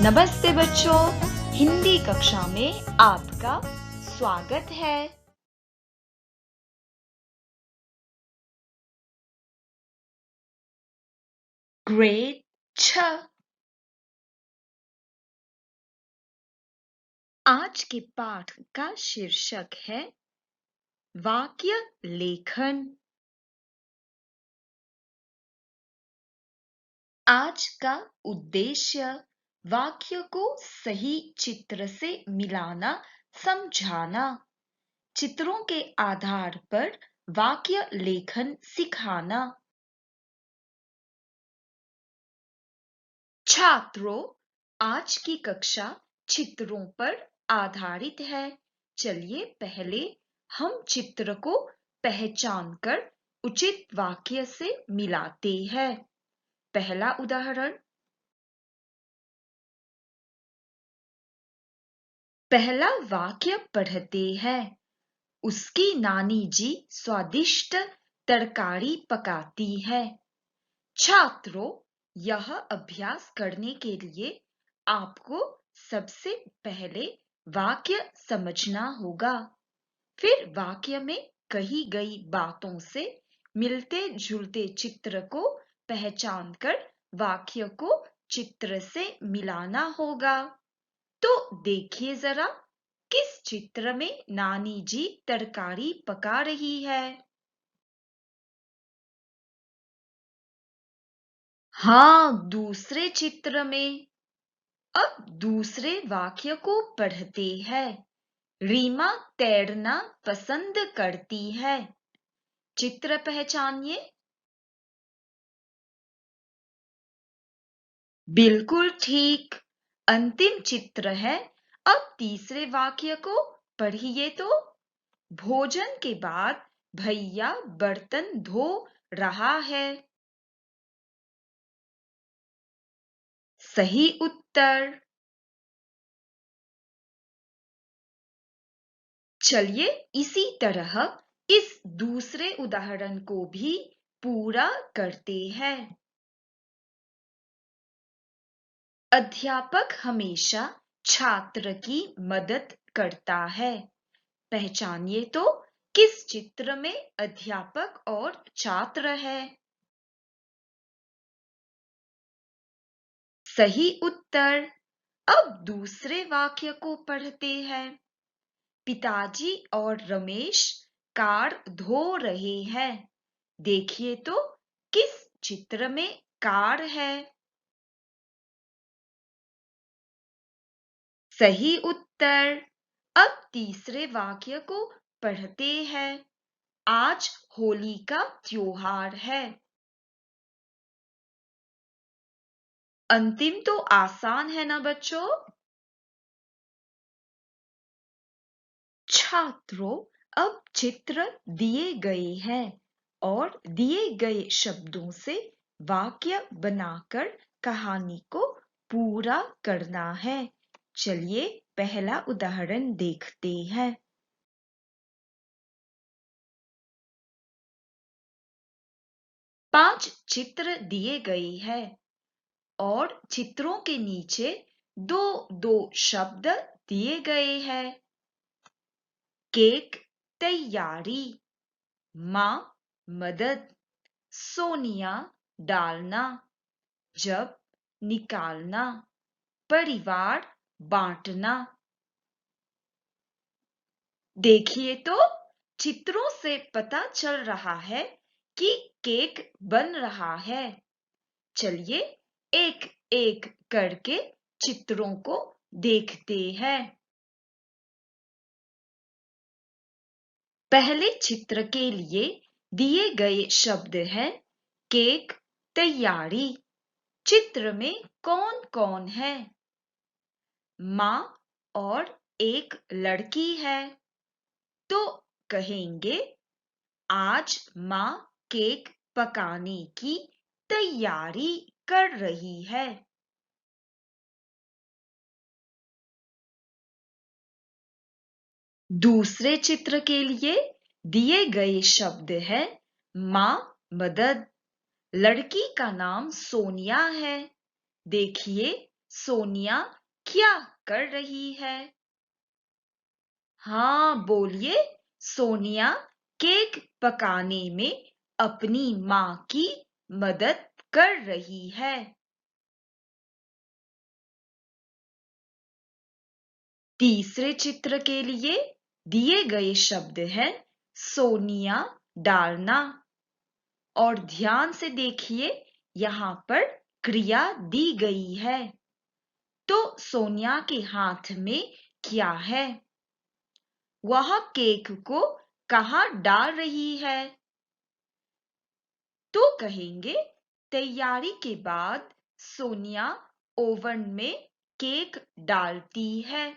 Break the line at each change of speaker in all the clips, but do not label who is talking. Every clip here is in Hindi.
नमस्ते बच्चों, हिंदी कक्षा में आपका स्वागत है। ग्रेड 6। आज के पाठ का शीर्षक है वाक्य लेखन। आज का उद्देश्य वाक्य को सही चित्र से मिलाना, समझाना। चित्रों के आधार पर वाक्य लेखन सिखाना। छात्रों, आज की कक्षा चित्रों पर आधारित है। चलिए पहले हम चित्र को पहचानकर उचित वाक्य से मिलाते हैं। पहला उदाहरण। पहला वाक्य पढ़ते हैं। उसकी नानी जी स्वादिष्ट तरकारी पकाती है। छात्रों, यह अभ्यास करने के लिए आपको सबसे पहले वाक्य समझना होगा। फिर वाक्य में कही गई बातों से मिलते जुलते चित्र को पहचानकर वाक्य को चित्र से मिलाना होगा। तो देखिए जरा, किस चित्र में नानी जी तरकारी पका रही है? हाँ, दूसरे चित्र में। अब दूसरे वाक्य को पढ़ते हैं। रीमा तैरना पसंद करती है। चित्र पहचानिए। बिल्कुल ठीक। अंतिम चित्र है। अब तीसरे वाक्य को पढ़िए तो। भोजन के बाद भैया बर्तन धो रहा है। सही उत्तर। चलिए इसी तरह इस दूसरे उदाहरण को भी पूरा करते हैं। अध्यापक हमेशा छात्र की मदद करता है। पहचानिए तो, किस चित्र में अध्यापक और छात्र है? सही उत्तर। अब दूसरे वाक्य को पढ़ते हैं। पिताजी और रमेश कार धो रहे हैं। देखिए तो, किस चित्र में कार है? सही उत्तर। अब तीसरे वाक्य को पढ़ते हैं। आज होली का त्योहार है। अंतिम तो आसान है ना बच्चों? छात्रों, अब चित्र दिए गए हैं और दिए गए शब्दों से वाक्य बनाकर कहानी को पूरा करना है। चलिए पहला उदाहरण देखते हैं। 5 चित्र दिए गए हैं और चित्रों के नीचे दो दो शब्द दिए गए हैं। केक तैयारी, माँ मदद, सोनिया डालना, जब निकालना, परिवार बांटना। देखिए तो, चित्रों से पता चल रहा है कि केक बन रहा है। चलिए एक एक करके चित्रों को देखते हैं। पहले चित्र के लिए दिए गए शब्द हैं केक तैयारी। चित्र में कौन कौन है? माँ और एक लड़की है। तो कहेंगे आज माँ केक पकाने की तैयारी कर रही है। दूसरे चित्र के लिए दिए गए शब्द है माँ मदद। लड़की का नाम सोनिया है। देखिए सोनिया क्या कर रही है? हाँ, बोलिए। सोनिया केक पकाने में अपनी माँ की मदद कर रही है। तीसरे चित्र के लिए दिए गए शब्द हैं सोनिया डालना। और ध्यान से देखिए, यहाँ पर क्रिया दी गई है। तो सोनिया के हाथ में क्या है? वह केक को कहाँ डाल रही है? तो कहेंगे तैयारी के बाद सोनिया ओवन में केक डालती है।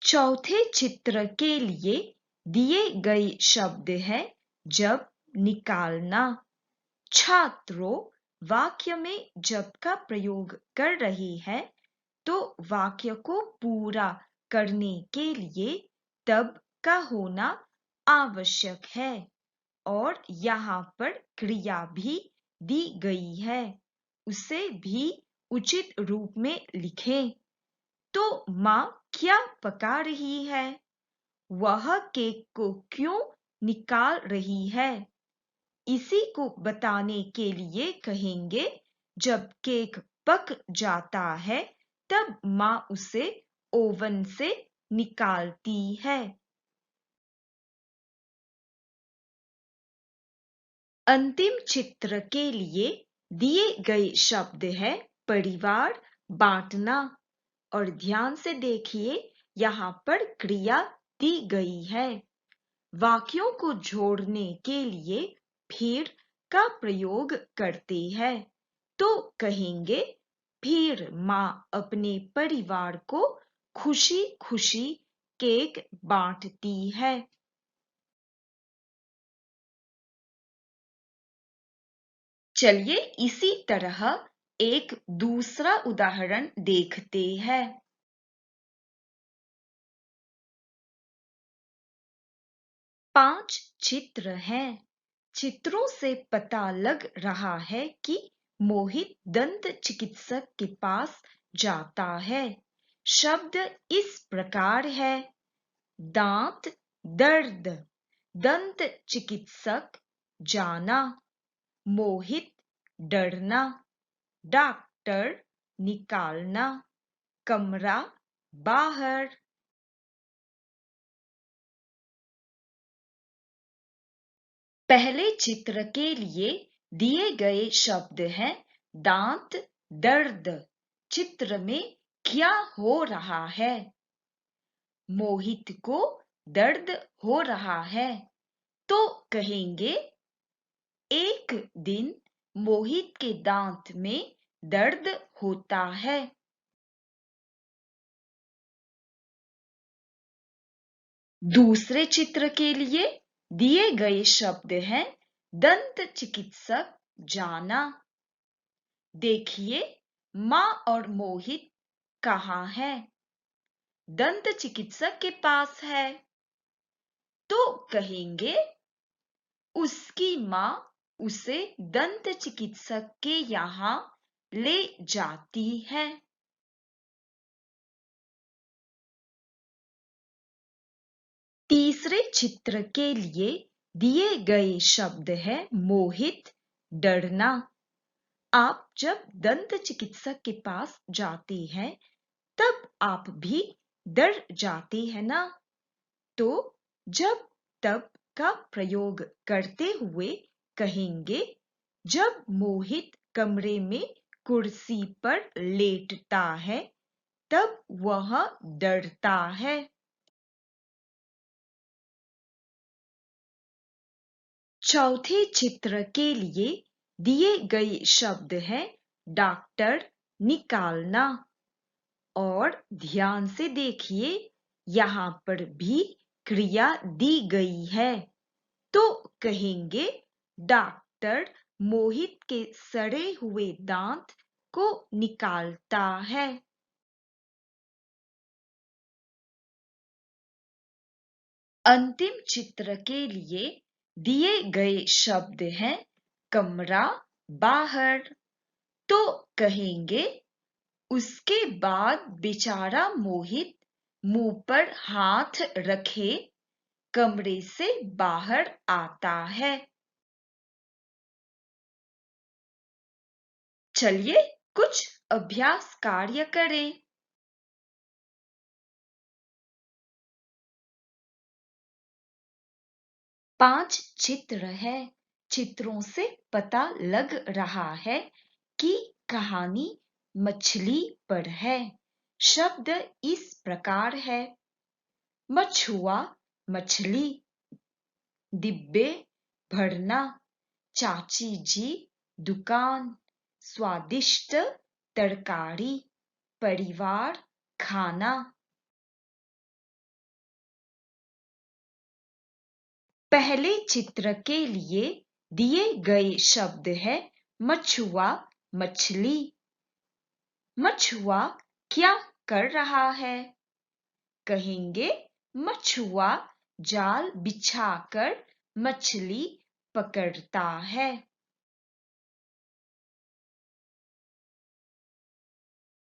चौथे चित्र के लिए दिए गए शब्द हैं जब निकालना। छात्रों वाक्य में जब का प्रयोग कर रहे हैं तो वाक्य को पूरा करने के लिए तब का होना आवश्यक है और यहाँ पर क्रिया भी दी गई है, उसे भी उचित रूप में लिखें। तो माँ क्या पका रही है? वह केक को क्यों निकाल रही है? इसी को बताने के लिए कहेंगे जब केक पक जाता है तब माँ उसे ओवन से निकालती है। अंतिम चित्र के लिए दिए गए शब्द है परिवार बांटना। और ध्यान से देखिए, यहाँ पर क्रिया दी गई है। वाक्यों को जोड़ने के लिए फिर का प्रयोग करते हैं। तो कहेंगे फिर माँ अपने परिवार को खुशी खुशी केक बांटती है। चलिए इसी तरह एक दूसरा उदाहरण देखते हैं। 5 चित्र हैं। चित्रों से पता लग रहा है कि मोहित दंत चिकित्सक के पास जाता है। शब्द इस प्रकार है दांत दर्द, दंत चिकित्सक जाना, मोहित डरना, डॉक्टर निकालना, कमरा बाहर। पहले चित्र के लिए दिए गए शब्द हैं दांत दर्द। चित्र में क्या हो रहा है? मोहित को दर्द हो रहा है। तो कहेंगे एक दिन मोहित के दांत में दर्द होता है। दूसरे चित्र के लिए दिए गए शब्द हैं दंत चिकित्सक जाना। देखिए माँ और मोहित कहाँ है? दंत चिकित्सक के पास है। तो कहेंगे उसकी माँ उसे दंत चिकित्सक के यहाँ ले जाती है। तीसरे चित्र के लिए दिए गए शब्द है मोहित डरना। आप जब दंत चिकित्सक के पास जाते हैं तब आप भी डर जाते हैं ना? तो जब तब का प्रयोग करते हुए कहेंगे जब मोहित कमरे में कुर्सी पर लेटता है तब वह डरता है। चौथे चित्र के लिए दिए गए शब्द हैं डॉक्टर निकालना। और ध्यान से देखिए, यहाँ पर भी क्रिया दी गई है। तो कहेंगे डॉक्टर मोहित के सड़े हुए दांत को निकालता है। अंतिम चित्र के लिए दिए गए शब्द हैं कमरा बाहर। तो कहेंगे उसके बाद बेचारा मोहित मुंह पर हाथ रखे कमरे से बाहर आता है। चलिए कुछ अभ्यास कार्य करें। 5 चित्र है। चित्रों से पता लग रहा है कि कहानी मछली पर है। शब्द इस प्रकार है। मछुआ मछली, डिब्बे भरना, चाची जी दुकान, स्वादिष्ट तरकारी, परिवार खाना। पहले चित्र के लिए दिए गए शब्द है मछुआ मछली। मछुआ क्या कर रहा है? कहेंगे मछुआ जाल बिछाकर मछली पकड़ता है।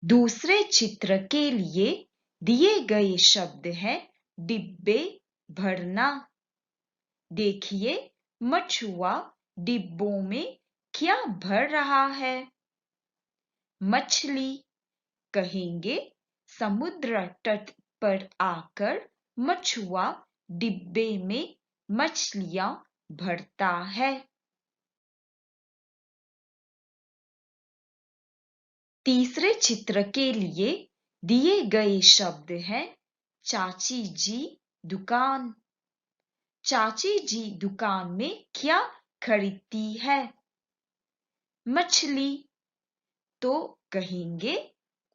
दूसरे चित्र के लिए दिए गए शब्द है डिब्बे भरना। देखिए मछुआ डिब्बों में क्या भर रहा है? मछली। कहेंगे समुद्र तट पर आकर मछुआ डिब्बे में मछलियां भरता है। तीसरे चित्र के लिए दिए गए शब्द हैं चाची जी दुकान। चाची जी दुकान में क्या खरीदती है? मछली। तो कहेंगे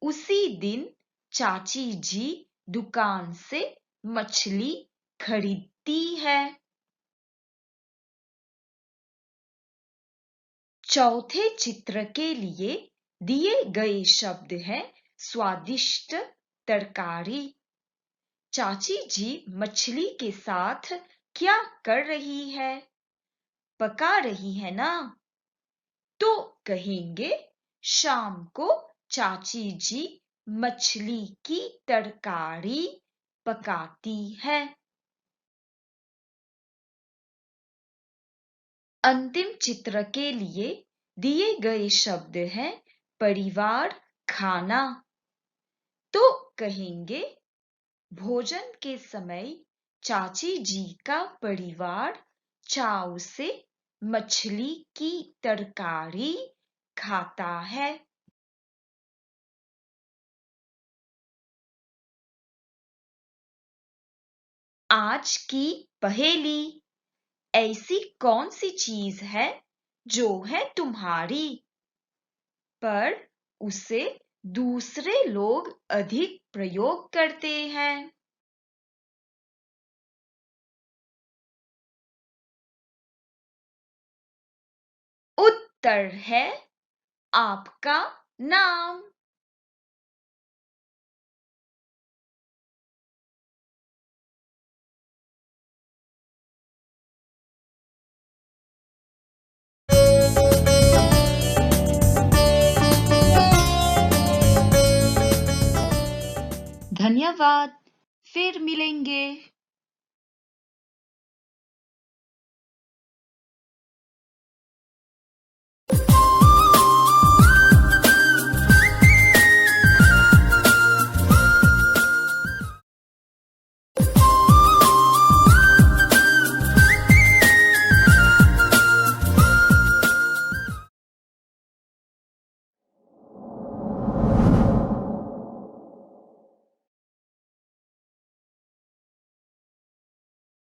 उसी दिन चाची जी दुकान से मछली खरीदती है। चौथे चित्र के लिए दिए गए शब्द है स्वादिष्ट तरकारी। चाची जी मछली के साथ क्या कर रही है? पका रही है ना? तो कहेंगे शाम को चाची जी मछली की तरकारी पकाती है। अंतिम चित्र के लिए दिए गए शब्द हैं परिवार खाना। तो कहेंगे भोजन के समय चाची जी का परिवार चाव से मछली की तरकारी खाता है। आज की पहेली। ऐसी कौन सी चीज है जो है तुम्हारी पर उसे दूसरे लोग अधिक प्रयोग करते हैं? उत्तर है आपका नाम। धन्यवाद। फिर मिलेंगे।